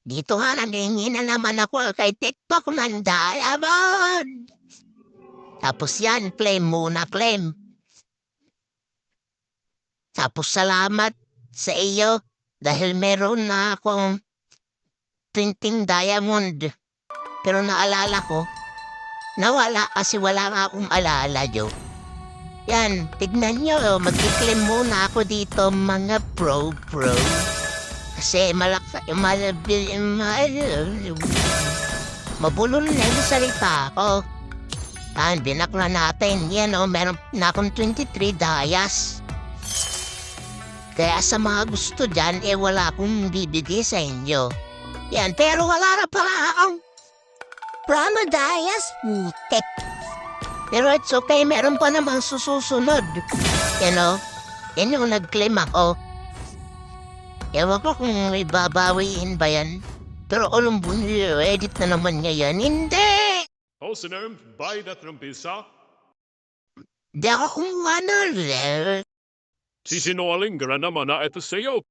Dito nga, nanghingi na naman ako kay TikTok ng diamond. Tapos yan, claim muna, claim. Tapos salamat sa iyo dahil meron na akong printing diamond. Pero naalala ko, nawala kasi wala nga akong alala, Joe. Yan, tignan nyo, mag-claim muna ako dito mga pro. Kasi mabulol na yung salita ko. Binakla natin. Yan meron na akong 23 dayas. Kaya sa mga gusto dyan, wala akong bibigay sa inyo. Yan, pero wala na pala akong Prama dayas, putek. Pero it's okay, meron pa namang susunod. Yan yung nag-claim ako. Ewan ko kung may babawiin ba yan. Pero alam mo, edit na naman niya yan. Hindi! Außerdem bei der Trumpisa, Di ako kumuha na. sisinungaling ka na naman na ito sa'yo.